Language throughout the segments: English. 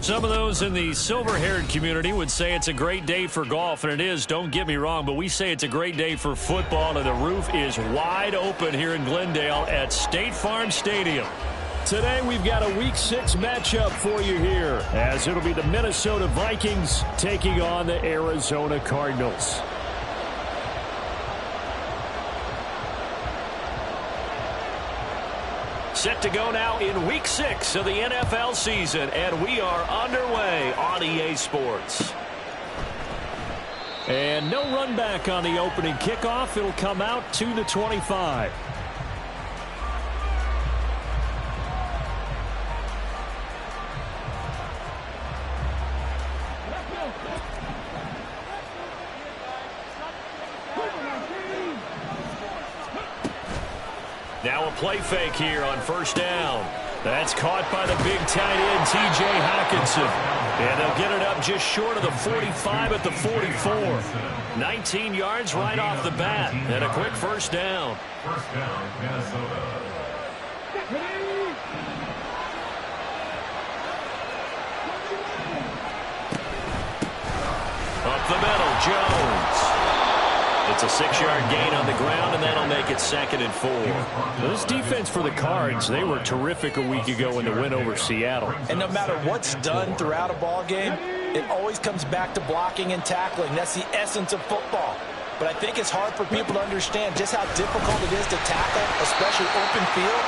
Some of those in the silver-haired community would say it's a great day for golf, and it is, don't get me wrong, but we say it's a great day for football, and the roof is wide open here in Glendale at State Farm Stadium. Today we've got a Week 6 matchup for you here, as it'll be the Minnesota Vikings taking on the Arizona Cardinals. Set to go now in Week 6 of the NFL season, and we are underway on EA Sports. And no run back on the opening kickoff. It'll come out to the 25. Now a play fake here on first down. That's caught by the big tight end, T.J. Hockenson. And they'll get it up just short of the 45 at the 44. 19 yards right off the bat. And a quick first down. First down, Minnesota. Up the middle, Jones. It's a 6-yard gain on the ground, and that'll make it 2nd and 4. This defense for the Cards, they were terrific a week ago in the win over Seattle. And no matter what's done throughout a ball game, it always comes back to blocking and tackling. That's the essence of football. But I think it's hard for people to understand just how difficult it is to tackle, especially open field.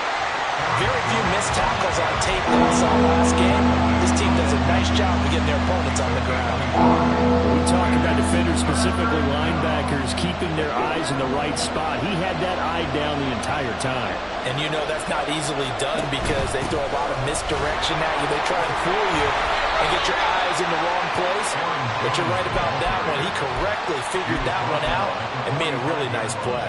Very few missed tackles on tape that we saw last game. This team does a nice job of getting their opponents on the ground. We talk about defenders, specifically linebackers, keeping their eyes in the right spot. He had that eye down the entire time. And you know that's not easily done because they throw a lot of misdirection at you. They try and fool you and get your eyes in the wrong place. But you're right about that one. He correctly figured that one out and made a really nice play.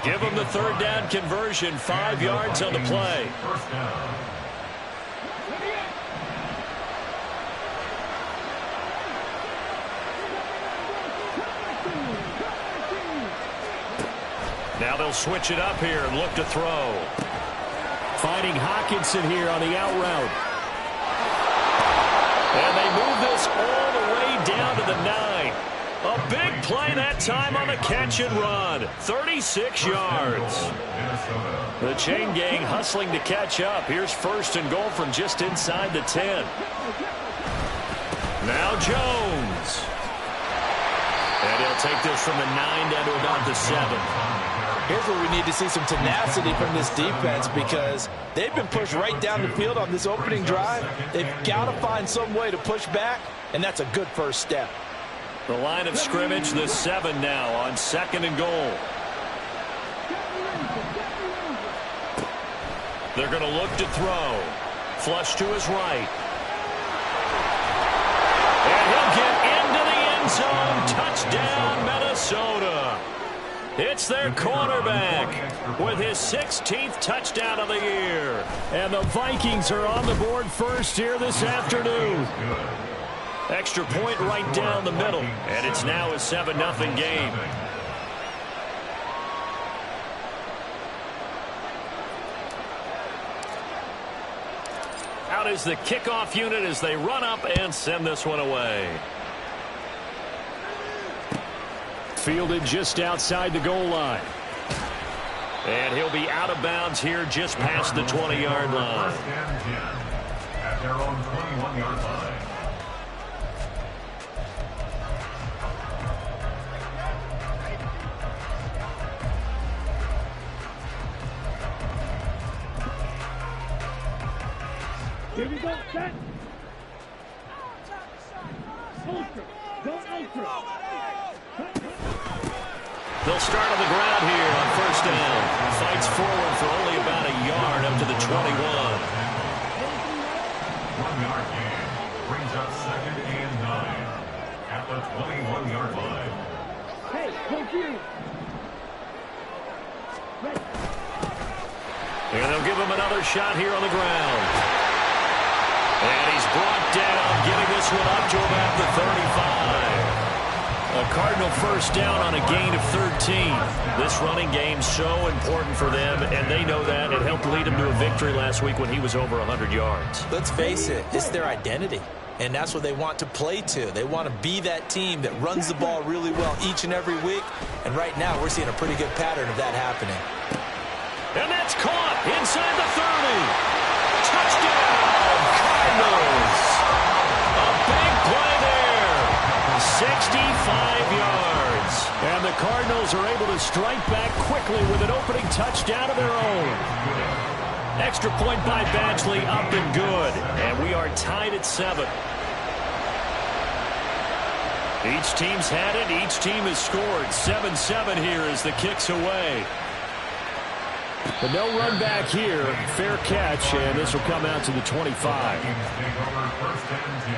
Give them the 3rd down conversion, 5 yards on the play. First down. Now they'll switch it up here and look to throw. Finding Hockenson here on the out route. And they move this all the way down to the 9. A big play that time on the catch and run. 36 yards. The chain gang hustling to catch up. Here's 1st and goal from just inside the 10. Now Jones. And he'll take this from the 9 down to about the 7. Here's where we need to see some tenacity from this defense because they've been pushed right down the field on this opening drive. They've got to find some way to push back, and that's a good first step. The line of scrimmage, the 7 now on 2nd and goal. They're going to look to throw. Flush to his right. And he'll get into the end zone. Touchdown, Minnesota. It's their quarterback with his 16th touchdown of the year. And the Vikings are on the board first here this afternoon. Extra point right down the middle. And it's now a 7-0 game. Out is the kickoff unit as they run up and send this one away. Fielded just outside the goal line. And he'll be out of bounds here just past the 20-yard line. First and 10 at their own 21-yard line. Here we go, set. Ultra. Go ultra. They'll start on the ground here on first down. Fights forward for only about a yard up to the 21. 1-yard gain brings up 2nd and 9 at at the 21-yard line. Hey, hold you. And they'll give him another shot here on the ground. And he's brought down, getting this one up to about the 35. A Cardinal first down on a gain of 13. This running game so important for them, and they know that. It helped lead them to a victory last week when he was over 100 yards. Let's face it, it's their identity, and that's what they want to play to. They want to be that team that runs the ball really well each and every week, and right now we're seeing a pretty good pattern of that happening. And that's caught inside the 30. Touchdown, Cardinals. A big play there. 65 yards. And the Cardinals are able to strike back quickly with an opening touchdown of their own. Extra point by Badgley, up and good. And we are tied at 7. Each team's had it. Each team has scored. 7-7 here as the kick's away. But no run back here. Fair catch, and this will come out to the 25. Vikings take over first and 10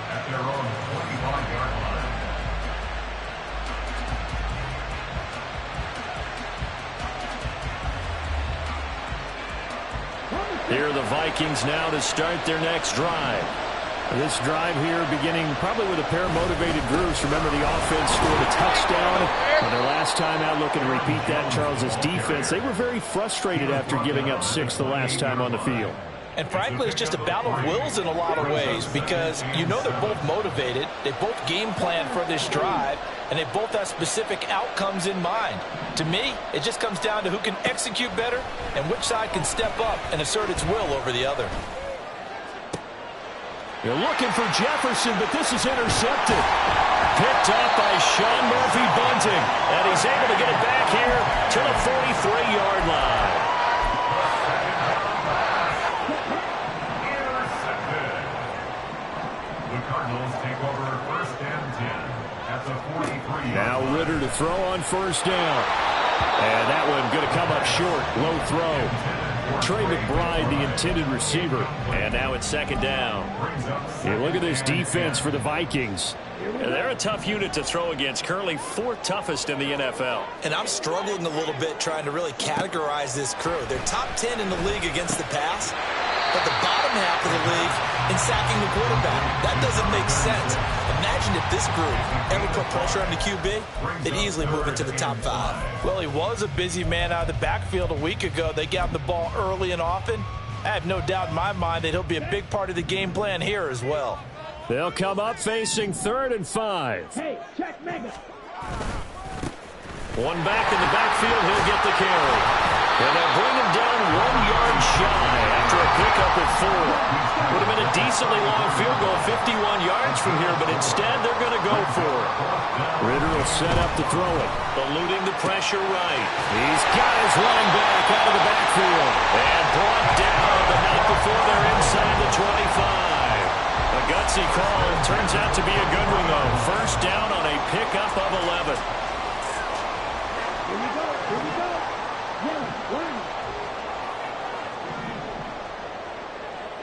at their own 25-yard line. Here are the Vikings now to start their next drive. This drive here beginning probably with a pair of motivated groups. Remember, the offense scored a touchdown. And their last time out, looking to repeat that, Charles' defense, they were very frustrated after giving up 6 the last time on the field. And frankly, it's just a battle of wills in a lot of ways because you know they're both motivated, they both game plan for this drive, and they both have specific outcomes in mind. To me, it just comes down to who can execute better and which side can step up and assert its will over the other. They're looking for Jefferson, but this is intercepted. Picked up by Sean Murphy-Bunting, and he's able to get it back here to the 43-yard line. The Cardinals take over first and 10 at the 43-yard Now line. Ritter to throw on first down. And that one going to come up short. Low throw. Trey McBride, the intended receiver. And now it's second down. Hey, look at this defense for the Vikings. They're a tough unit to throw against. Currently 4th toughest in the NFL. And I'm struggling a little bit trying to really categorize this crew. They're top 10 in the league against the pass, but the bottom half of the league in sacking the quarterback. That doesn't make sense. Imagine if this group ever put pressure on the QB, they'd easily move into the top 5. Well, he was a busy man out of the backfield a week ago. They got him the ball early and often. I have no doubt in my mind that he'll be a big part of the game plan here as well. They'll come up facing 3rd and 5. Hey, check mega. One back in the backfield, he'll get the carry. And they'll bring him down 1 yard shy after a pickup at 4. Would have been a decently long field goal, 51 yards from here, but instead they're going to go for it. Ritter will set up to throw it. Eluding the pressure right. He's got his running back out of the backfield. And brought down, but not before they're inside the 25. A gutsy call. Turns out to be a good one, though. First down on a pickup of 11. Here we go. Here we go. Yeah, one.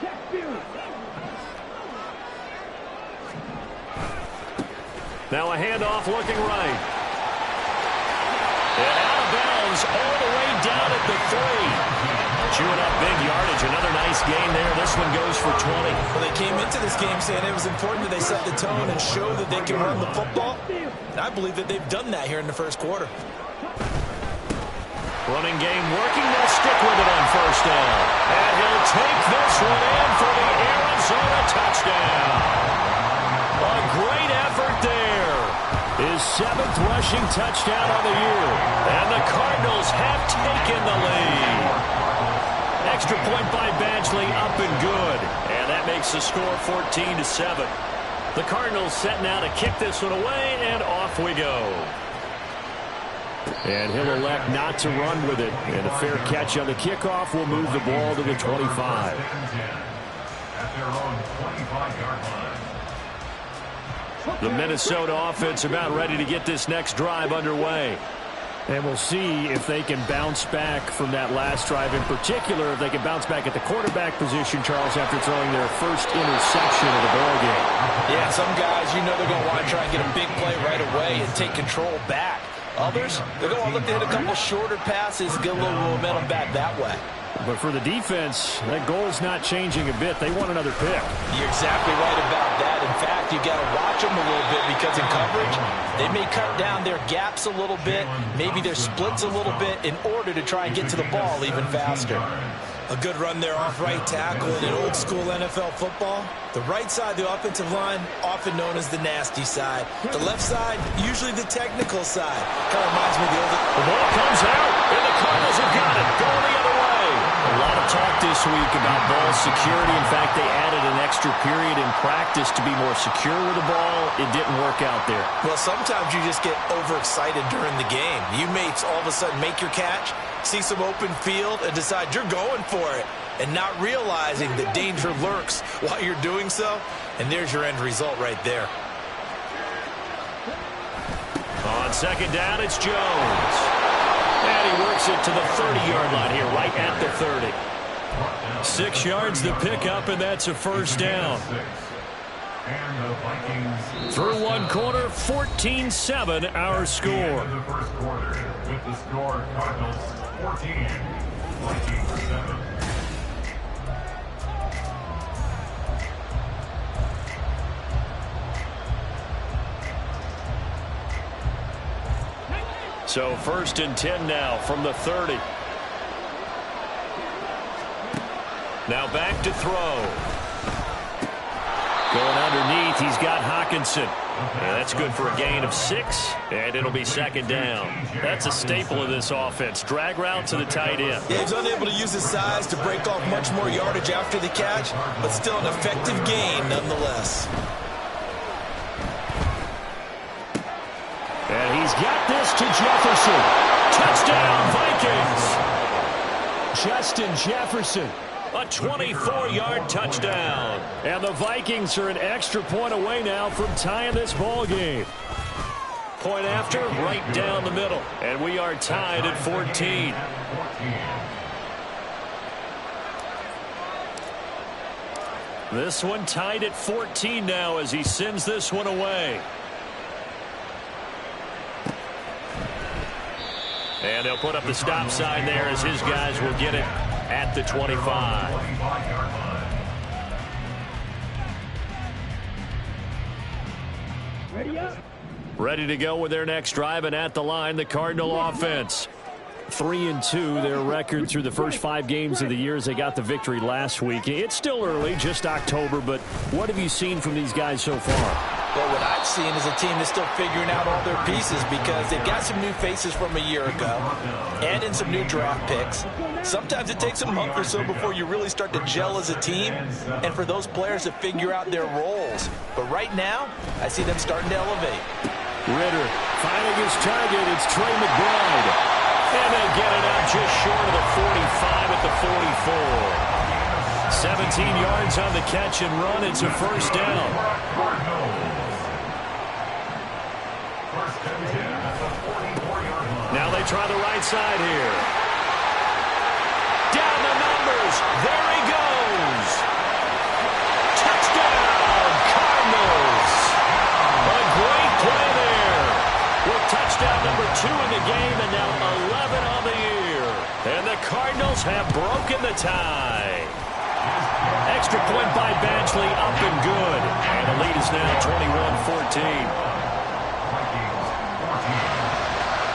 Check view. Now a handoff looking right. And out of bounds all the way down at the 3. Chewing up big yardage. Another nice gain there. This one goes for 20. Well, they came into this game saying it was important that they set the tone and show that they can run the football. And I believe that they've done that here in the first quarter. Running game working. They'll stick with it on first down. And he'll take this one in for the Arizona touchdown. A great effort there. His 7th rushing touchdown on the year. And the Cardinals have taken the lead. Extra point by Badgley, up and good. And that makes the score 14-7. The Cardinals setting out to kick this one away, and off we go. And he'll elect not to run with it. And a fair catch on the kickoff will move the ball to the 25. At their own 25-yard line. The Minnesota offense about ready to get this next drive underway. And we'll see if they can bounce back from that last drive. In particular, if they can bounce back at the quarterback position, Charles, after throwing their first interception of the ballgame. Yeah, some guys, you know they're going to want to try and get a big play right away and take control back. Others, they're going to want to look to hit a couple shorter passes, get a little momentum back that way. But for the defense, that goal's not changing a bit. They want another pick. You're exactly right about that. In fact, you've got to watch them a little bit because in coverage, they may cut down their gaps a little bit, maybe their splits a little bit in order to try and get to the ball even faster. A good run there off right tackle in old-school NFL football. The right side, the offensive line, often known as the nasty side. The left side, usually the technical side. Kind of reminds me of the old... The ball comes out, and the Cardinals have got it. Going the other way. A lot of talk this week about ball security. In fact, they added an extra period in practice to be more secure with the ball. It didn't work out there. Well, sometimes you just get overexcited during the game. You may all of a sudden make your catch, see some open field, and decide you're going for it, and not realizing that danger lurks while you're doing so. And there's your end result right there. On second down, it's Jones. And he works it to the 30-yard line here, right at the 30. 6 yards the pickup, and that's a first down. Through one quarter, 14-7 our score. The first quarter with the score Cardinals 14, Vikings 7. So 1st and 10 now from the 30. Now back to throw. Going underneath, he's got Hockenson. And that's good for a gain of 6, and it'll be second down. That's a staple of this offense. Drag route to the tight end. Yeah, he's unable to use his size to break off much more yardage after the catch, but still an effective gain nonetheless. And he's got this to Jefferson. Touchdown, Vikings. Justin Jefferson. A 24-yard touchdown. And the Vikings are an extra point away now from tying this ball game. Point after, right down the middle. And we are tied at 14. This one tied at 14 now as he sends this one away. And they'll put up the stop sign there as his guys will get it at the 25. Ready up. Ready to go with their next drive, and at the line, the Cardinal offense. 3-2, their record through the first 5 games of the year as they got the victory last week. It's still early, just October, but what have you seen from these guys so far? Well, what I've seen is a team that's still figuring out all their pieces because they've got some new faces from a year ago and in some new draft picks. Sometimes it takes a month or so before you really start to gel as a team and for those players to figure out their roles. But right now, I see them starting to elevate. Ritter finding his target. It's Trey McBride. And they get it out just short of the 45 at the 44. 17 yards on the catch and run. It's a first down. Now they try the right side here. Down the numbers. There he goes. Touchdown, Cardinals. A great play there. With touchdown number 2 in the game and now 11 on the year. And the Cardinals have broken the tie. Extra point by Badgley, up and good. And the lead is now 21-14.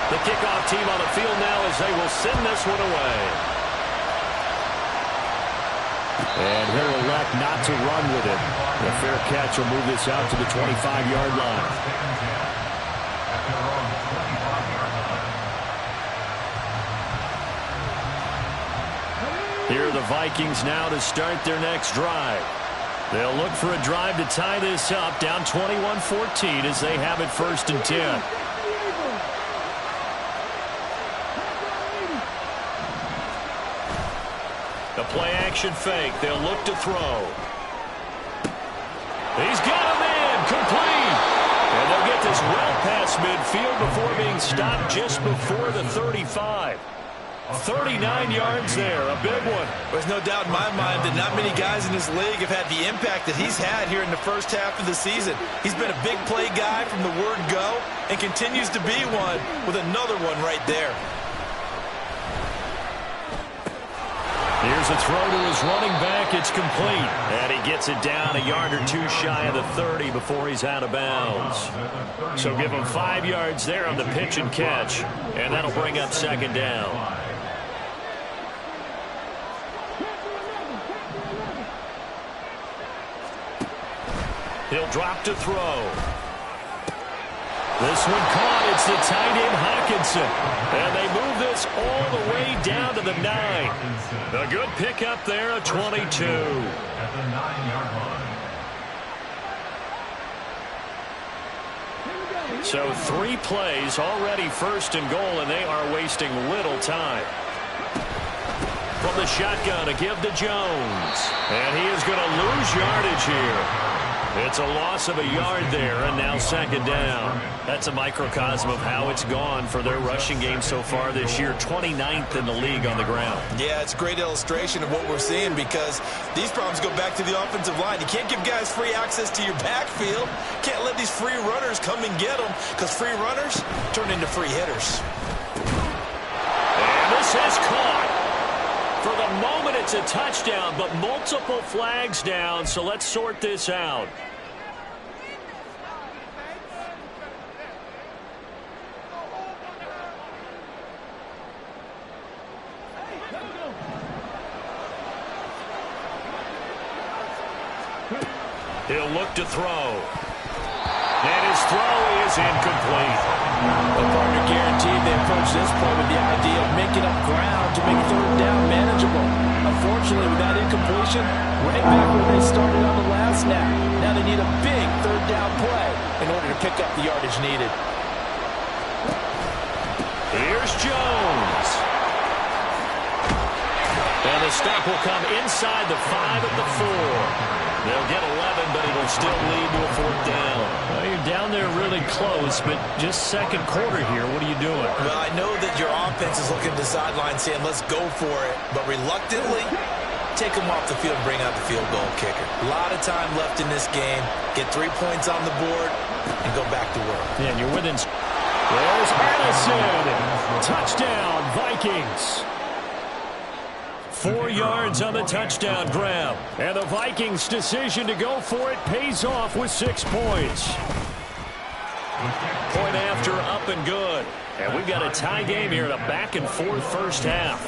The kickoff team on the field now as they will send this one away. And he'll elect not to run with it. The fair catch will move this out to the 25-yard line. Here are the Vikings now to start their next drive. They'll look for a drive to tie this up, down 21-14 as they have it 1st and 10. A play-action fake. They'll look to throw. He's got him in. Complete. And they'll get this well past midfield. field before being stopped just before the 35. 39 yards there, a big one. There's no doubt in my mind that not many guys in this league have had the impact that he's had here in the first half of the season. He's been a big play guy from the word go and continues to be one with another one right there. Here's a throw to his running back. It's complete. And he gets it down a yard or two shy of the 30 before he's out of bounds. So give him 5 yards there on the pitch and catch. And that'll bring up second down. He'll drop to throw. This one caught. It's the tight end Hawkinson. And they move this all the way down to the 9. A good pickup there, a 22. At the 9-yard line. So 3 plays already first and goal, and they are wasting little time. From the shotgun, a give to Jones. And he is going to lose yardage here. It's a loss of a yard there, and now second down. That's a microcosm of how it's gone for their rushing game so far this year. 29th in the league on the ground. Yeah, it's a great illustration of what we're seeing because these problems go back to the offensive line. You can't give guys free access to your backfield. Can't let these free runners come and get them because free runners turn into free hitters. And this has caught. For the moment, it's a touchdown, but multiple flags down, so let's sort this out. He'll look to throw. And his throw is incomplete. The partner guaranteed they approach this play with the idea of making up ground to make third down manageable. Unfortunately, with that incompletion, right back where they started on the last snap. Now they need a big third down play in order to pick up the yardage needed. Here's Jones. And the stop will come inside the 5 at the 4. They'll get 11, but it'll still lead to a fourth down. Well, you're down there really close, but just second quarter here. What are you doing? Well, I know that your offense is looking to the sideline saying, let's go for it. But reluctantly, take them off the field and bring out the field goal kicker. A lot of time left in this game. Get 3 points on the board and go back to work. Yeah, and you're within. There's Addison. Touchdown, Vikings. 4 yards on the touchdown grab. And the Vikings' decision to go for it pays off with 6 points. Point after, up and good. And we've got a tie game here in a back-and-forth first half.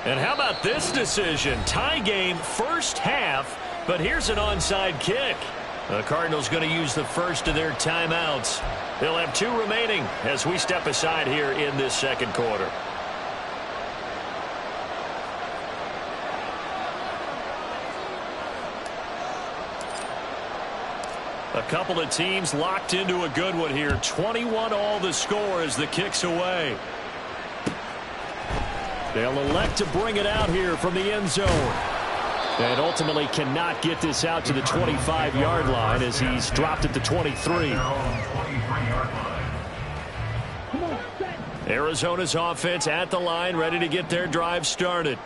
And how about this decision? Tie game, first half, but here's an onside kick. The Cardinals going to use the first of their timeouts. They'll have 2 remaining as we step aside here in this second quarter. A couple of teams locked into a good one here. 21 all the score as the kick's away. They'll elect to bring it out here from the end zone. And ultimately cannot get this out to the 25-yard line as he's dropped at the 23. Arizona's offense at the line, ready to get their drive started.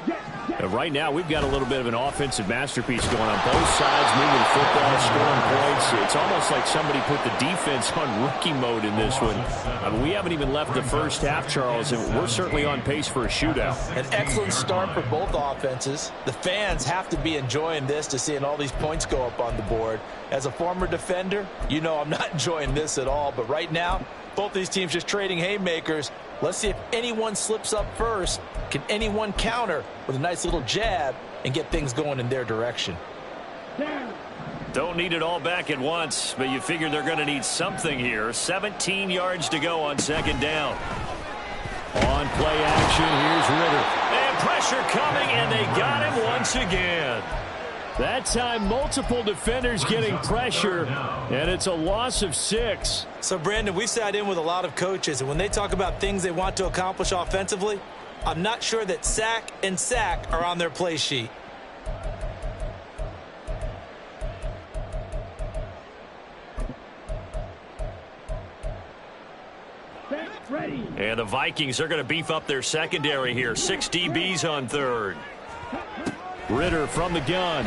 And right now, we've got a little bit of an offensive masterpiece going on. Both sides moving the football, scoring points. It's almost like somebody put the defense on rookie mode in this one. I mean, we haven't even left the first half, Charles, and we're certainly on pace for a shootout. An excellent start for both offenses. The fans have to be enjoying this to seeing all these points go up on the board. As a former defender, you know I'm not enjoying this at all. But right now, both these teams just trading haymakers. Let's see if anyone slips up first. Can anyone counter with a nice little jab and get things going in their direction? Don't need it all back at once, but you figure they're going to need something here. 17 yards to go on second down. On play action, here's Ritter. And pressure coming, and they got him once again. That time, multiple defenders getting pressure, and it's a loss of 6. So, Brandon, we've sat in with a lot of coaches, and when they talk about things they want to accomplish offensively, I'm not sure that sack and sack are on their play sheet. And the Vikings are going to beef up their secondary here. 6 DBs on third. Ritter from the gun.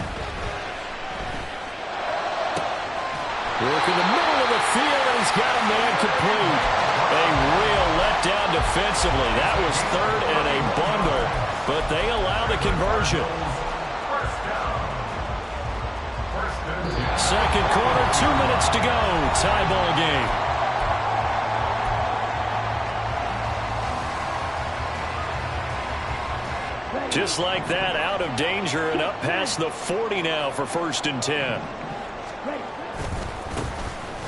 Work in the middle of the field, and he's got a man complete. A real letdown defensively. That was third and a bundle, but they allow the conversion. Second quarter, 2 minutes to go. Tie ball game. Just like that, out of danger and up past the 40 now for 1st and 10.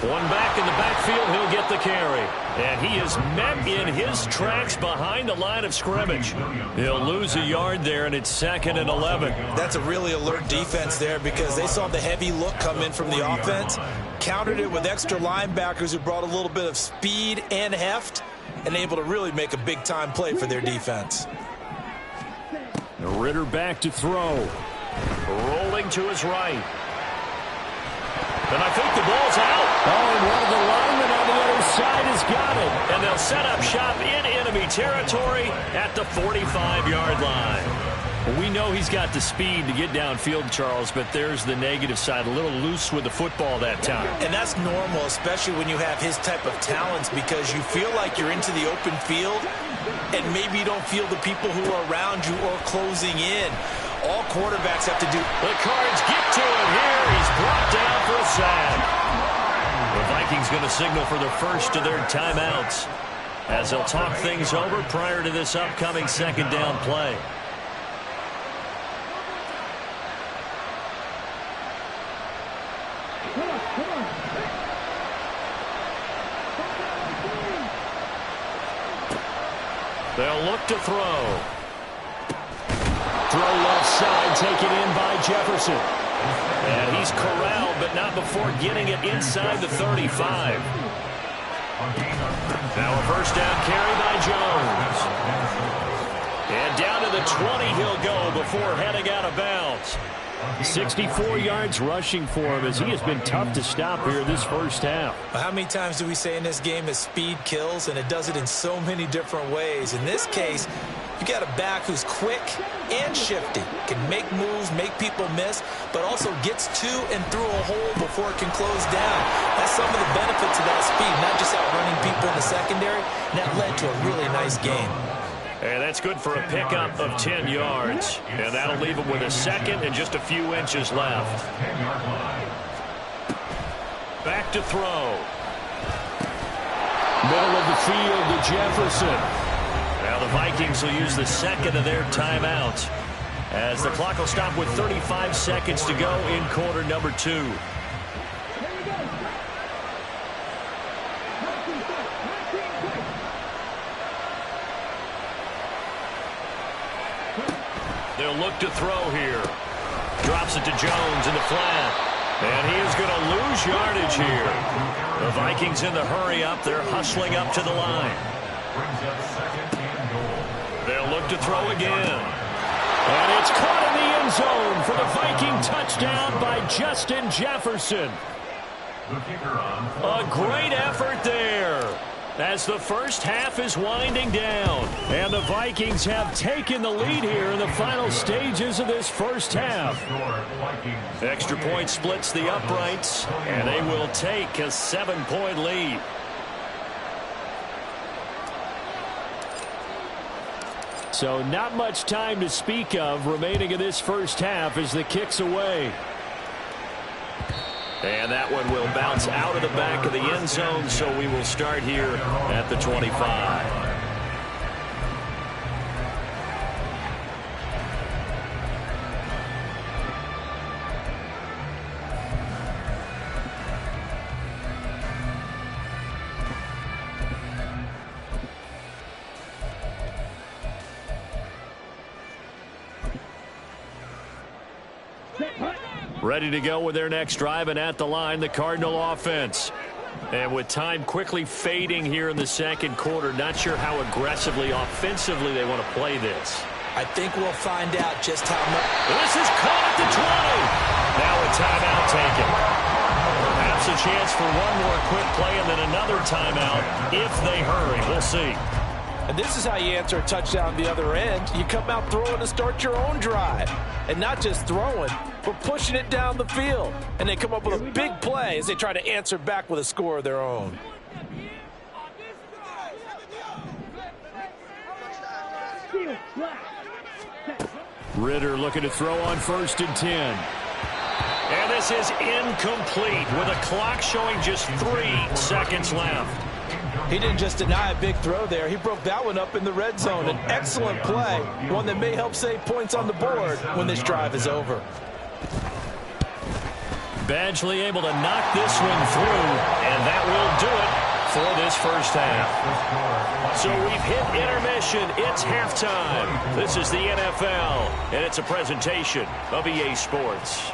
One back in the backfield, he'll get the carry. And he is met in his tracks behind the line of scrimmage. He'll lose a yard there, and it's 2nd and 11. That's a really alert defense there because they saw the heavy look come in from the offense, countered it with extra linebackers who brought a little bit of speed and heft, and able to really make a big-time play for their defense. Ritter back to throw. Rolling to his right. And I think the ball's out. Oh, and one of the linemen on the other side has got it. And they'll set up shop in enemy territory at the 45-yard line. Well, we know he's got the speed to get downfield, Charles, but there's the negative side. A little loose with the football that time. And that's normal, especially when you have his type of talents, because you feel like you're into the open field and maybe you don't feel the people who are around you or closing in. All quarterbacks have to do. The Cards get to him here. He's brought down for a sack. The Vikings going to signal for the first of their timeouts as they'll talk things over prior to this upcoming 2nd down play. They'll look to throw. Throw left side, taken in by Jefferson. And he's corralled, but not before getting it inside the 35. Now a first down carry by Jones. And down to the 20 he'll go before heading out of bounds. 64 yards rushing for him as he has been tough to stop here this first half. How many times do we say in this game that speed kills, and it does it in so many different ways? In this case, you got a back who's quick and shifty, can make moves, make people miss, but also gets to and through a hole before it can close down. That's some of the benefits of that speed, not just outrunning people in the secondary, and that led to a really nice game. And that's good for a pickup of 10 yards. And that'll leave him with a second and just a few inches left. Back to throw. Middle of the field to Jefferson. Now the Vikings will use the second of their timeouts as the clock will stop with 35 seconds to go in quarter number 2. They'll look to throw here. Drops it to Jones in the flat. And he is going to lose yardage here. The Vikings in the hurry up. They're hustling up to the line. They'll look to throw again. And it's caught in the end zone for the Viking touchdown by Justin Jefferson. A great effort there as the first half is winding down. And the Vikings have taken the lead here in the final stages of this first half. Extra point splits the uprights, and they will take a 7-point lead. So not much time to speak of remaining in this first half as the kick's away. And that one will bounce out of the back of the end zone, so we will start here at the 25. Set, hut. Ready to go with their next drive, and at the line, the Cardinal offense. And with time quickly fading here in the second quarter, not sure how aggressively, offensively they want to play this. I think we'll find out just how much. This is caught at the 20. Now a timeout taken. Perhaps a chance for one more quick play and then another timeout if they hurry. We'll see. And this is how you answer a touchdown on the other end. You come out throwing to start your own drive. And not just throwing, but pushing it down the field. And they come up with a big play as they try to answer back with a score of their own. Ritter looking to throw on 1st and 10. And this is incomplete with a clock showing just 3 seconds left. He didn't just deny a big throw there. He broke that one up in the red zone. An excellent play, one that may help save points on the board when this drive is over. Badgley able to knock this one through, and that will do it for this first half. So we've hit intermission. It's halftime. This is the NFL, and it's a presentation of EA Sports.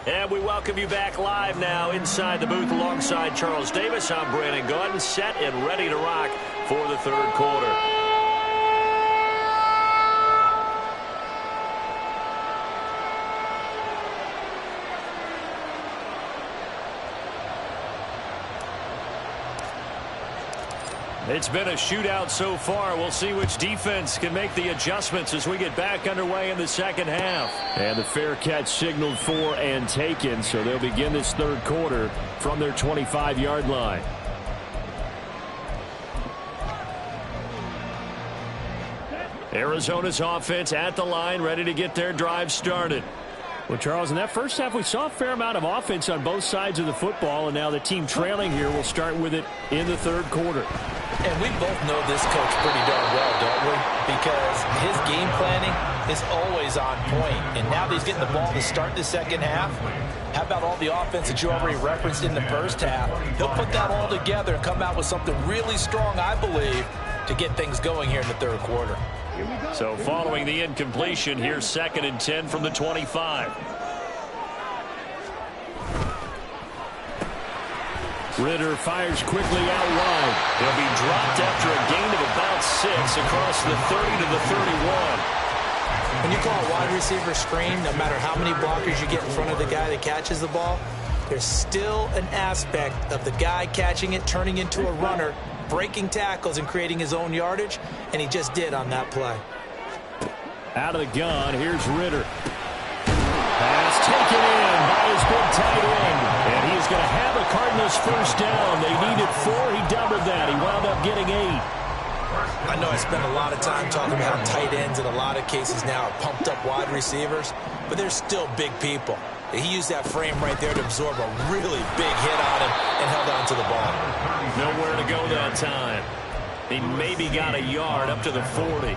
And we welcome you back live now inside the booth alongside Charles Davis. I'm Brandon Gaudin, set and ready to rock for the third quarter. It's been a shootout so far. We'll see which defense can make the adjustments as we get back underway in the second half. And the fair catch signaled for and taken, so they'll begin this third quarter from their 25-yard line. Arizona's offense at the line, ready to get their drive started. Well, Charles, in that first half, we saw a fair amount of offense on both sides of the football, and now the team trailing here will start with it in the third quarter. And we both know this coach pretty darn well, don't we? Because his game planning is always on point. And now that he's getting the ball to start the second half, how about all the offense that you already referenced in the first half? He'll put that all together and come out with something really strong, I believe, to get things going here in the third quarter. So following the incompletion, here's 2nd and 10 from the 25. Ritter fires quickly out wide. He'll be dropped after a gain of about 6 across the 30 to the 31. When you call a wide receiver screen, no matter how many blockers you get in front of the guy that catches the ball, there's still an aspect of the guy catching it, turning into a runner, breaking tackles and creating his own yardage, and he just did on that play. Out of the gun, here's Ritter. Pass taken in by his big tight end. And he's going to have a Cardinals first down. They needed 4. He doubled that. He wound up getting 8. I know I spent a lot of time talking about how tight ends in a lot of cases now are pumped up wide receivers, but they're still big people. He used that frame right there to absorb a really big hit on him and held on to the ball. Nowhere to go that time. He maybe got a yard up to the 40.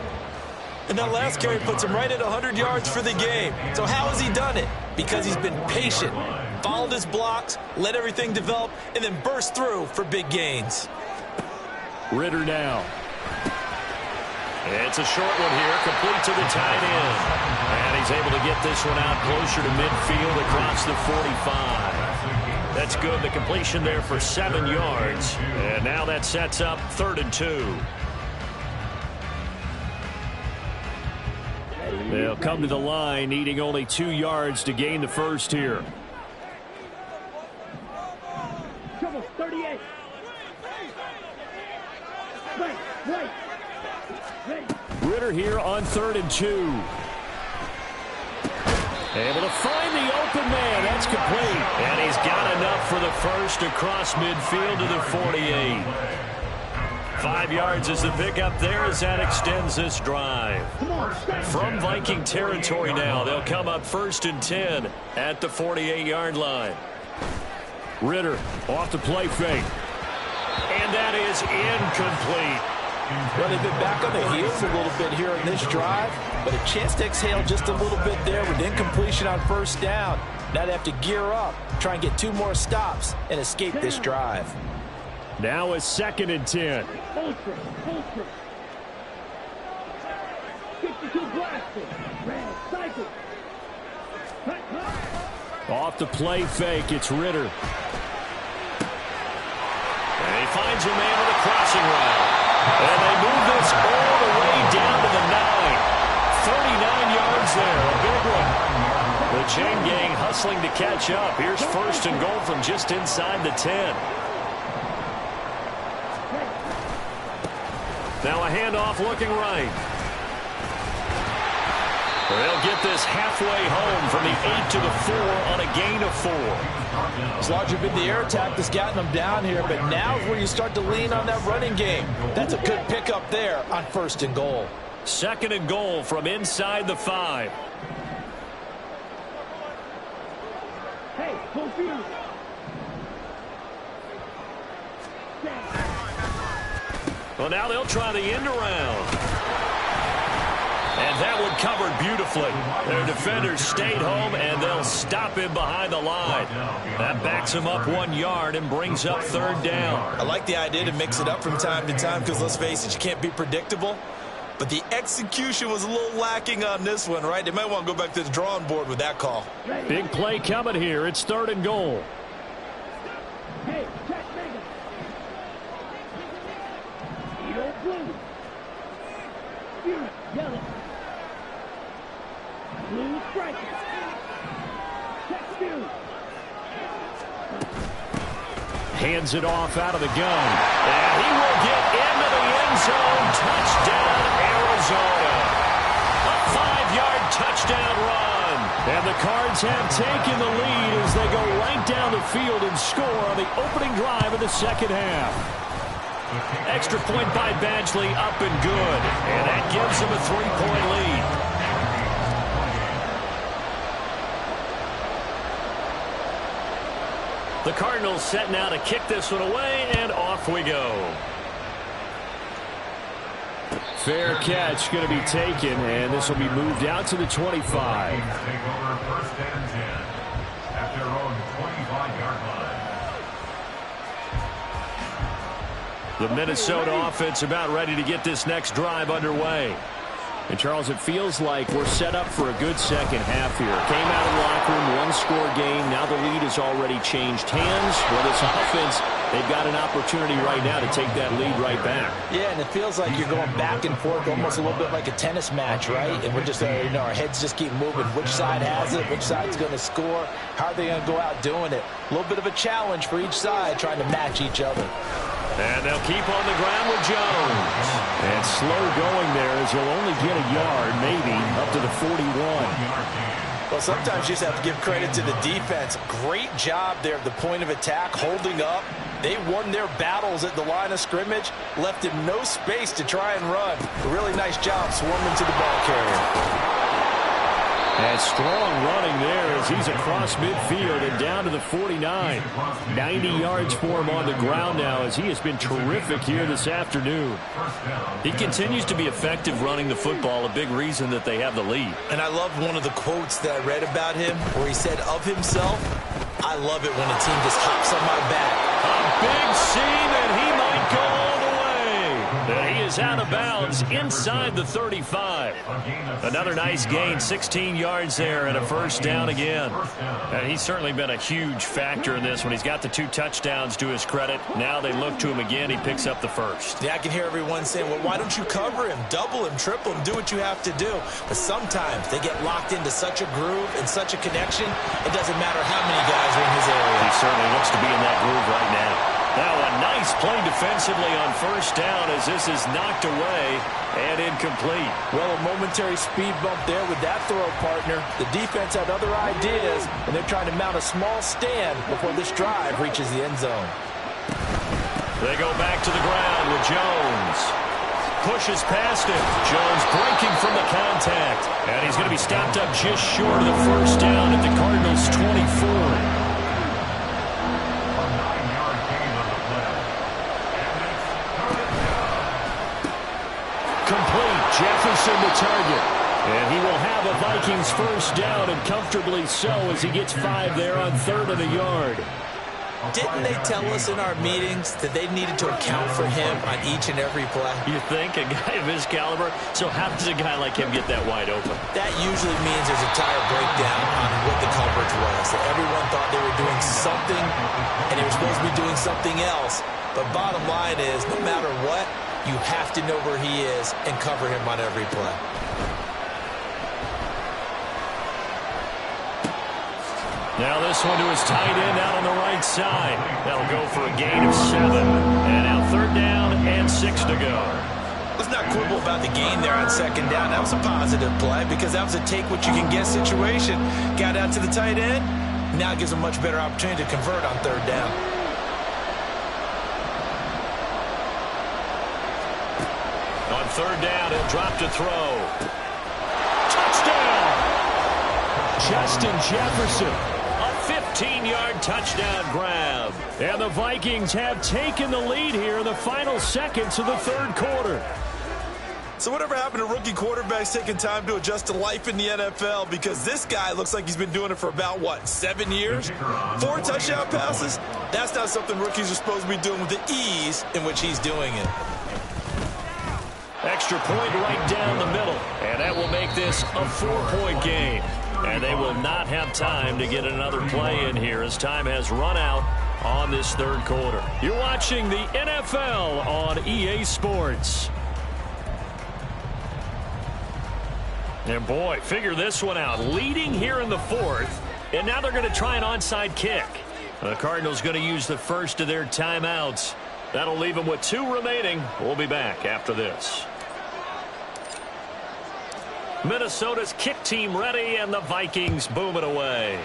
And that last carry puts him right at 100 yards for the game. So how has he done it? Because he's been patient, followed his blocks, let everything develop, and then burst through for big gains. Ritter now. It's a short one here, complete to the tight end. And he's able to get this one out closer to midfield across the 45. That's good. The completion there for 7 yards. And now that sets up 3rd and 2. They'll come to the line, needing only 2 yards to gain the first here. Trouble, 38. Wait. Ritter here on 3rd and 2. Able to find the open man. That's complete. And he's got enough for the first across midfield to the 48. 5 yards is the pickup there as that extends this drive. From Viking territory now, they'll come up 1st and 10 at the 48-yard line. Ritter off the play fake. And that is incomplete. Well, they've been back on the heels a little bit here in this drive, but a chance to exhale just a little bit there with incompletion on first down. Now they have to gear up, try and get 2 more stops, and escape this drive. Now it's 2nd and 10. Off the play fake, it's Ritter. And he finds a man with a crossing route. And they move this all the way down to the 9. 39 yards there, a big one. The chain gang hustling to catch up. Here's 1st and goal from just inside the 10. Now a handoff looking right. They'll get this halfway home from the 8 to the 4 on a gain of 4. It's largely been the air attack that's gotten them down here, but now is where you start to lean on that running game. That's a good pickup there on 1st and goal. 2nd and goal from inside the 5. Hey, confused. Well, now they'll try the end around. And that one covered beautifully. Their defenders stayed home, and they'll stop him behind the line. That backs him up 1 yard and brings up 3rd down. I like the idea to mix it up from time to time because, let's face it, you can't be predictable. But the execution was a little lacking on this one, right? They might want to go back to the drawing board with that call. Big play coming here. It's 3rd and goal. Hey, check Megan. Eagle blue. Spirit yellow. Blue striker. Check Spirit. Hands it off out of the gun. And he will get into the end zone. Touchdown, Arizona. A 5-yard touchdown run. And the Cards have taken the lead as they go right down the field and score on the opening drive of the 2nd half. Extra point by Badgley, up and good. And that gives them a 3-point lead. The Cardinals set now to kick this one away, and off we go. Fair catch going to be taken, and this will be moved out to the 25. Take over 1st and 10 at their own 25-yard line. The Minnesota offense about ready to get this next drive underway. And, Charles, it feels like we're set up for a good 2nd half here. Came out of the locker room, 1-score game. Now the lead has already changed hands. Well, this offense, they've got an opportunity right now to take that lead right back. Yeah, and it feels like you're going back and forth, almost a little bit like a tennis match, right? And we're just, our heads just keep moving. Which side has it? Which side's going to score? How are they going to go out doing it? A little bit of a challenge for each side, trying to match each other. And they'll keep on the ground with Jones. And slow going there as he'll only get a yard, maybe, up to the 41. Well, sometimes you just have to give credit to the defense. Great job there at the point of attack, holding up. They won their battles at the line of scrimmage, left him no space to try and run. A really nice job swarming to the ball carrier. And strong running there as he's across midfield and down to the 49. 90 yards for him on the ground now as he has been terrific here this afternoon. He continues to be effective running the football, a big reason that they have the lead. And I love one of the quotes that I read about him where he said of himself, "I love it when a team just hops on my back." A big seam, and he might go all the way. And he is out of bounds inside the 35. Another nice gain, 16 yards there, and a 1st down again. And he's certainly been a huge factor in this one. He's got the 2 touchdowns to his credit. Now they look to him again. He picks up the 1st. Yeah, I can hear everyone saying, well, why don't you cover him, double him, triple him, do what you have to do. But sometimes they get locked into such a groove and such a connection, it doesn't matter how many guys are in his area. He certainly looks to be in that groove right now. Now a nice play defensively on 1st down as this is knocked away and incomplete. Well, a momentary speed bump there with that throw, partner. The defense had other ideas, and they're trying to mount a small stand before this drive reaches the end zone. They go back to the ground with Jones. Pushes past him. Jones breaking from the contact. And he's going to be stopped up just short of the 1st down at the Cardinals' 24. Jefferson the target. And he will have a Vikings 1st down, and comfortably so as he gets 5 there on 3rd and a yard. Didn't they tell us in our meetings that they needed to account for him on each and every play? You think? A guy of his caliber? So how does a guy like him get that wide open? That usually means there's a tire breakdown on what the coverage was. That everyone thought they were doing something, and they were supposed to be doing something else. But bottom line is, no matter what, you have to know where he is and cover him on every play. Now this one to his tight end out on the right side. That'll go for a gain of 7. And now 3rd down and 6 to go. Let's not quibble about the gain there on 2nd down. That was a positive play because that was a take-what-you-can-get situation. Got out to the tight end. Now it gives a much better opportunity to convert on 3rd down. On 3rd down, he'll drop to throw. Touchdown! Justin Jefferson. A 15-yard touchdown grab. And the Vikings have taken the lead here in the final seconds of the 3rd quarter. So whatever happened to rookie quarterbacks taking time to adjust to life in the NFL? Because this guy looks like he's been doing it for about, 7 years? 4 touchdown passes? That's not something rookies are supposed to be doing with the ease in which he's doing it. Extra point right down the middle. And that will make this a 4-point game. And they will not have time to get another play in here as time has run out on this 3rd quarter. You're watching the NFL on EA Sports. And boy, figure this one out. Leading here in the 4th, and now they're going to try an onside kick. The Cardinals going to use the first of their timeouts. That'll leave them with 2 remaining. We'll be back after this. Minnesota's kick team ready, and the Vikings boom it away.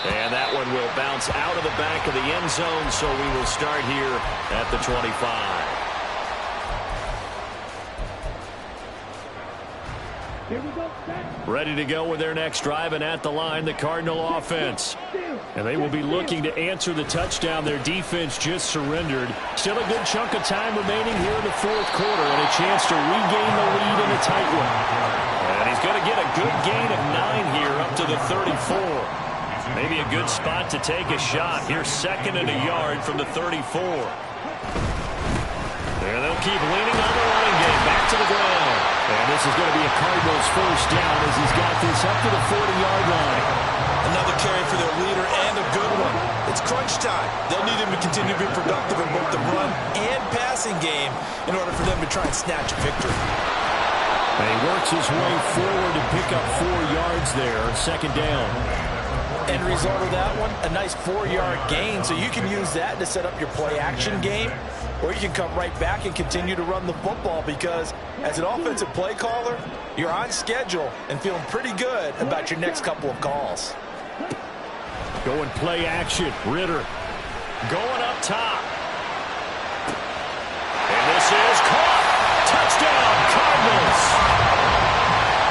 And that one will bounce out of the back of the end zone, so we will start here at the 25. Here we go. Ready to go with their next drive, and at the line, the Cardinal offense. And they will be looking to answer the touchdown their defense just surrendered. Still a good chunk of time remaining here in the 4th quarter, and a chance to regain the lead in a tight one. And he's going to get a good gain of 9 here up to the 34. Maybe a good spot to take a shot. Here's 2nd and a yard from the 34. And they'll keep leaning on the running game. Back to the ground. And this is going to be a Cardinals 1st down as he's got this up to the 40-yard line. Another carry for their leader and a good one. It's crunch time. They'll need him to continue to be productive in both the run and passing game in order for them to try and snatch a victory. And he works his way forward to pick up 4 yards there. 2nd down. End result of that one, a nice 4-yard gain, so you can use that to set up your play-action game, or you can come right back and continue to run the football because as an offensive play caller, you're on schedule and feeling pretty good about your next couple of calls. Going play action. Ritter going up top. And this is caught. Touchdown, Cardinals.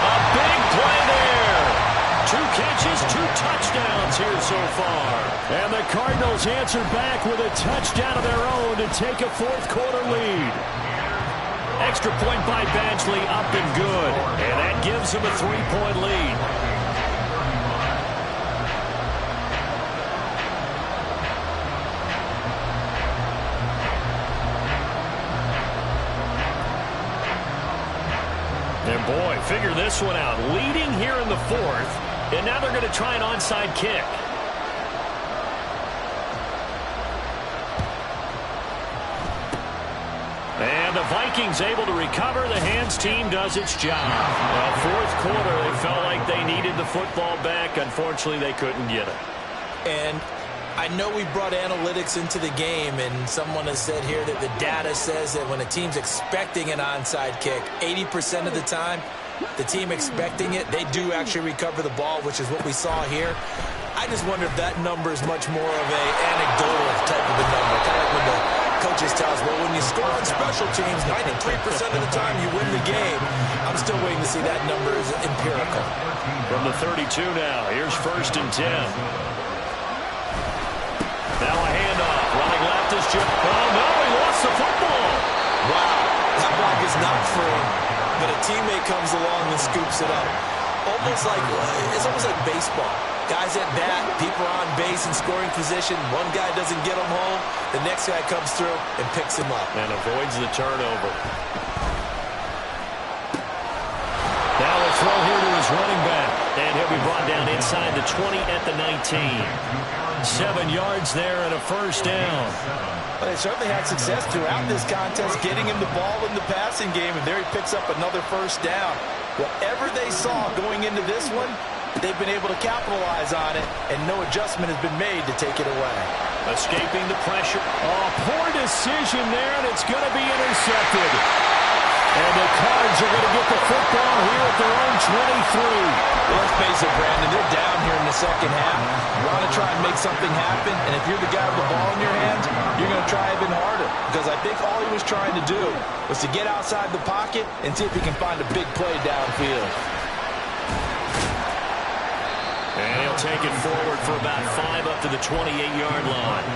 A big play there. 2 catches, 2 touchdowns here so far. And the Cardinals answer back with a touchdown of their own to take a 4th quarter lead. Extra point by Badgley, up and good. And that gives them a 3-point lead. And boy, figure this one out. Leading here in the 4th. And now they're going to try an onside kick. And the Vikings able to recover. The hands team does its job. Well, 4th quarter, they felt like they needed the football back. Unfortunately, they couldn't get it. And I know we brought analytics into the game, and someone has said here that the data says that when a team's expecting an onside kick, 80% of the time, the team expecting it, they do actually recover the ball, which is what we saw here. I just wonder if that number is much more of an anecdotal type of a number. Kind of like when the coaches tell us, well, when you score on special teams, 93% of the time you win the game. I'm still waiting to see that number is empirical. From the 32 now, here's 1st and 10. Now a handoff. Running left is Jim. Oh, no, he lost the football. Wow, that block is not free, but a teammate comes along and scoops it up. It's almost like baseball. Guys at bat, people are on base in scoring position. One guy doesn't get him home. The next guy comes through and picks him up. And avoids the turnover. Now a throw here to his running back. And he'll be brought down inside the 20 at the 19. 7 yards there and a first down. Well, they certainly had success throughout this contest getting him the ball in the passing game, and there he picks up another first down. Whatever they saw going into this one, they've been able to capitalize on it, and no adjustment has been made to take it away. Escaping the pressure. Oh, poor decision there, and it's going to be intercepted. And the Cards are going to get the football here at their own 23. Well, let's face it, Brandon, they're down here in the second half. You want to try and make something happen, and if you're the guy with the ball in your hands, you're going to try even harder, because I think all he was trying to do was to get outside the pocket and see if he can find a big play downfield. And he'll take it forward for about 5 up to the 28-yard line.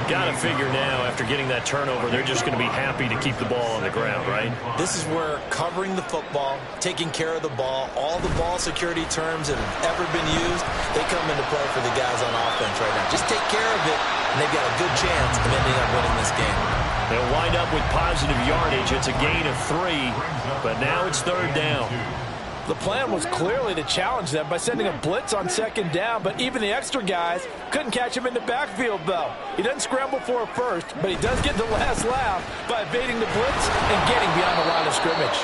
Got to figure now, after getting that turnover, they're just going to be happy to keep the ball on the ground, right? This is where covering the football, taking care of the ball, all the ball security terms that have ever been used, they come into play for the guys on offense right now. Just take care of it, and they've got a good chance of ending up winning this game. They'll wind up with positive yardage. It's a gain of 3, but now it's 3rd down. The plan was clearly to challenge them by sending a blitz on 2nd down, but even the extra guys couldn't catch him in the backfield, though. He doesn't scramble for a first, but he does get the last laugh by evading the blitz and getting beyond the line of scrimmage.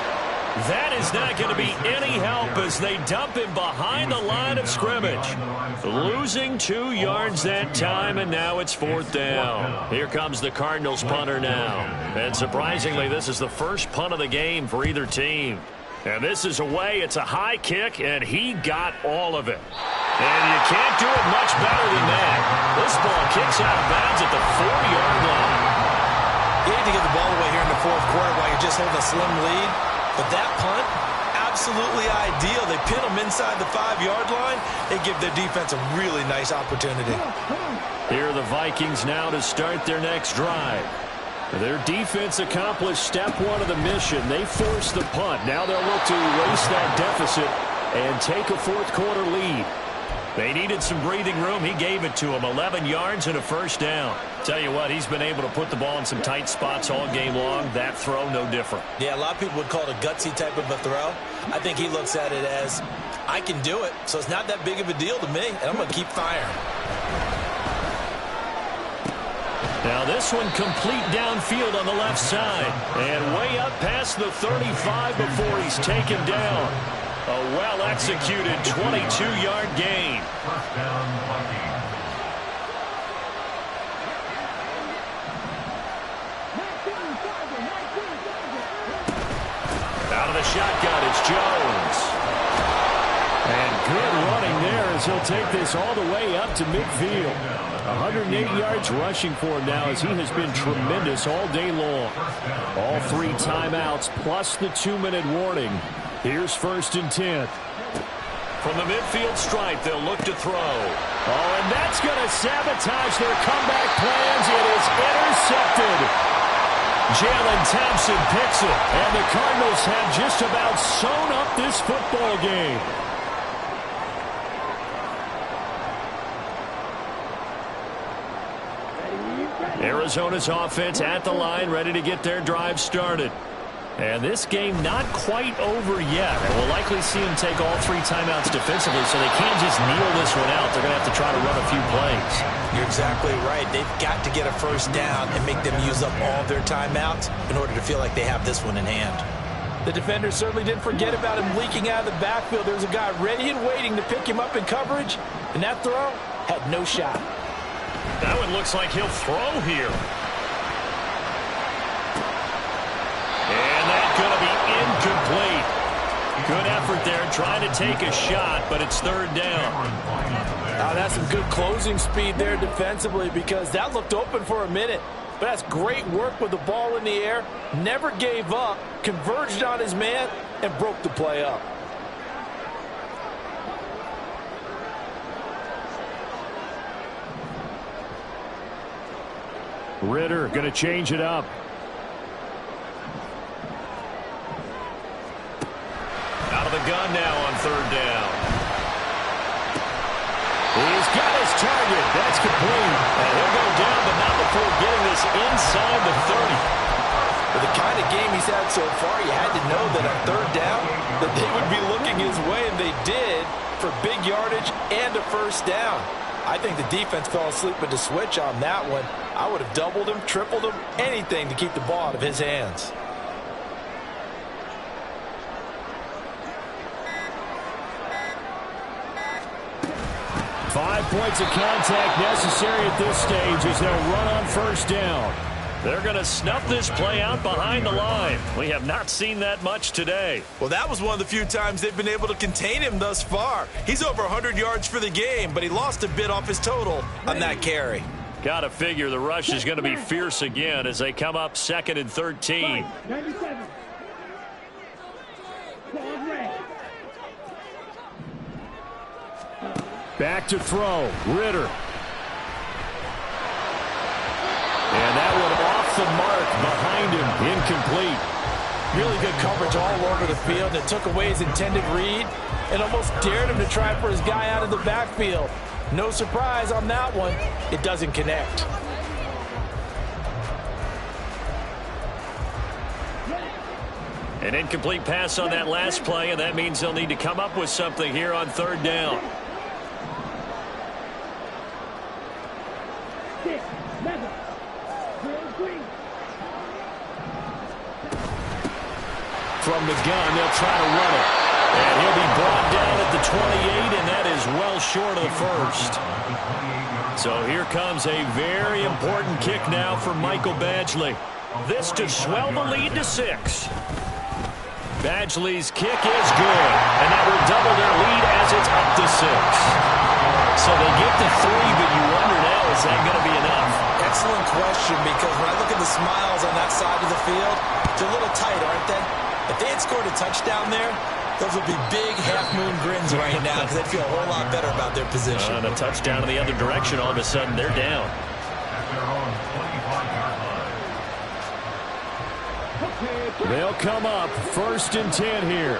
That is not going to be any help as they dump him behind the line of scrimmage. Losing 2 yards that time, and now it's 4th down. Here comes the Cardinals punter now. And surprisingly, this is the first punt of the game for either team. And this is away. It's a high kick, and he got all of it. And you can't do it much better than that. This ball kicks out of bounds at the 4-yard line. You need to get the ball away here in the 4th quarter while you're just holding a slim lead. But that punt, absolutely ideal. They pin them inside the 5-yard line. They give their defense a really nice opportunity. Here are the Vikings now to start their next drive. Their defense accomplished step 1 of the mission. They forced the punt. Now they'll look to erase that deficit and take a 4th quarter lead. They needed some breathing room. He gave it to them. 11 yards and a first down. Tell you what, he's been able to put the ball in some tight spots all game long. That throw, no different. Yeah, a lot of people would call it a gutsy type of a throw. I think he looks at it as, I can do it, so it's not that big of a deal to me, and I'm going to keep firing. Now this one complete downfield on the left side. And way up past the 35 before he's taken down. A well-executed 22-yard gain. First down, Vikings. Out of the shotgun, it's Jones. And good running there as he'll take this all the way up to midfield. 108 yards rushing for him now as he has been tremendous all day long. All 3 timeouts plus the 2-minute warning. Here's 1st and 10. From the midfield stripe, they'll look to throw. Oh, and that's going to sabotage their comeback plans. It is intercepted. Jalen Thompson picks it. And the Cardinals have just about sewn up this football game. Arizona's offense at the line, ready to get their drive started. And this game not quite over yet. And we'll likely see them take all 3 timeouts defensively, so they can't just kneel this one out. They're going to have to try to run a few plays. You're exactly right. They've got to get a first down and make them use up all their timeouts in order to feel like they have this one in hand. The defenders certainly didn't forget about him leaking out of the backfield. There's a guy ready and waiting to pick him up in coverage, and that throw had no shot. That one looks like he'll throw here. And that's going to be incomplete. Good effort there trying to take a shot, but it's 3rd down. Oh, that's some good closing speed there defensively because that looked open for a minute. But that's great work with the ball in the air. Never gave up, converged on his man, and broke the play up. Ritter going to change it up. Out of the gun now on 3rd down. target. That's complete. And he'll go down, but not before getting this inside the 30. With the kind of game he's had so far, you had to know that on third down that they would be looking his way, and they did, for big yardage and a first down. I think the defense fell asleep at the switch on that one. I would have doubled him, tripled him, anything to keep the ball out of his hands. Five points of contact necessary at this stage as they'll run on first down. They're going to snuff this play out behind the line. We have not seen that much today. Well, that was one of the few times they've been able to contain him thus far. He's over 100 yards for the game, but he lost a bit off his total on that carry. Got to figure the rush is going to be fierce again as they come up 2nd and 13. 97. Ball red. Back to throw. Ritter. And that one off the mark behind him. Incomplete. Really good coverage all over the field. It took away his intended read and almost dared him to try for his guy out of the backfield. No surprise on that one. It doesn't connect. An incomplete pass on that last play, and that means they'll need to come up with something here on third down. 6, 11, 3. From the gun, they'll try to run it. And he'll be brought down at the 28, and that is well short of the first. So here comes a very important kick now for Michael Badgley. This to swell the lead to 6. Badgley's kick is good, and that will double their lead as it's up to 6. So they get to 3, but you wonder now, is that going to be enough? Excellent question, because when I look at the smiles on that side of the field, they're a little tight, aren't they? If they had scored a touchdown there, those would be big half-moon grins right now because they'd feel a whole lot better about their position. And a touchdown in the other direction, all of a sudden they're down. At their own 25-yard line. They'll come up 1st and 10 here.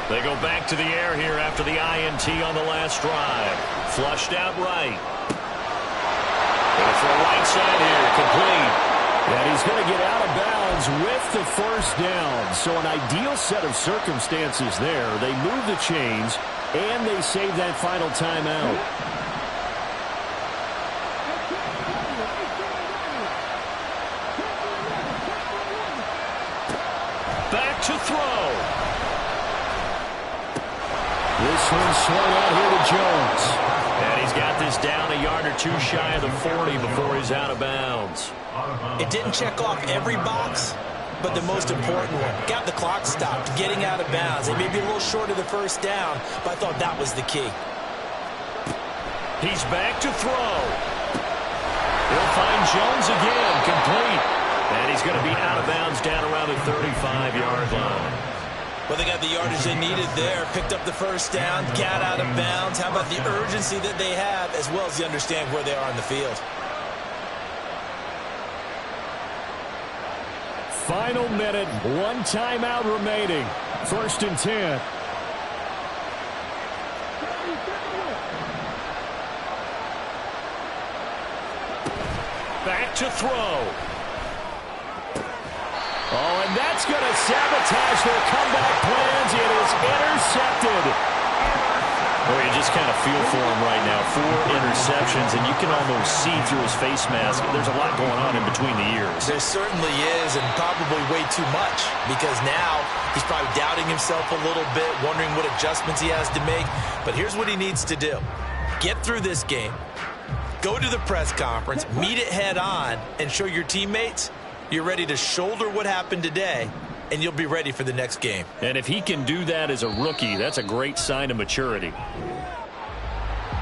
They go back to the air here after the INT on the last drive. Flushed out right. Going for a right side here, complete. And he's going to get out of bounds with the first down. So an ideal set of circumstances there. They move the chains, and they save that final timeout. Back to throw. This one's swung out here to Jones. And he's got this down a yard or 2 shy of the 40 before he's out of bounds. It didn't check off every box, but the most important one. Got the clock stopped, getting out of bounds. They may be a little short of the first down, but I thought that was the key. He's back to throw. He'll find Jones again, complete. And he's going to be out of bounds down around the 35-yard line. Well, they got the yardage they needed there, picked up the first down, got out of bounds. How about the urgency that they have, as well as they understand where they are on the field? Final minute, 1 timeout remaining. 1st and 10. Back to throw. Oh, and that's going to sabotage their comeback plans. It is intercepted. Oh, you just kind of feel for him right now. 4 interceptions, and you can almost see through his face mask. There's a lot going on in between the ears. There certainly is, and probably way too much, because now he's probably doubting himself a little bit, wondering what adjustments he has to make. But here's what he needs to do. Get through this game, go to the press conference, meet it head on, and show your teammates you're ready to shoulder what happened today, and you'll be ready for the next game. And if he can do that as a rookie, that's a great sign of maturity.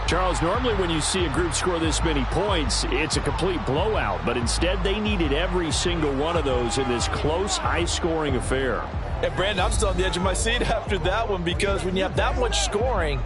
Charles, normally when you see a group score this many points, it's a complete blowout. But instead, they needed every single one of those in this close, high-scoring affair. And, Brandon, I'm still on the edge of my seat after that one, because when you have that much scoring,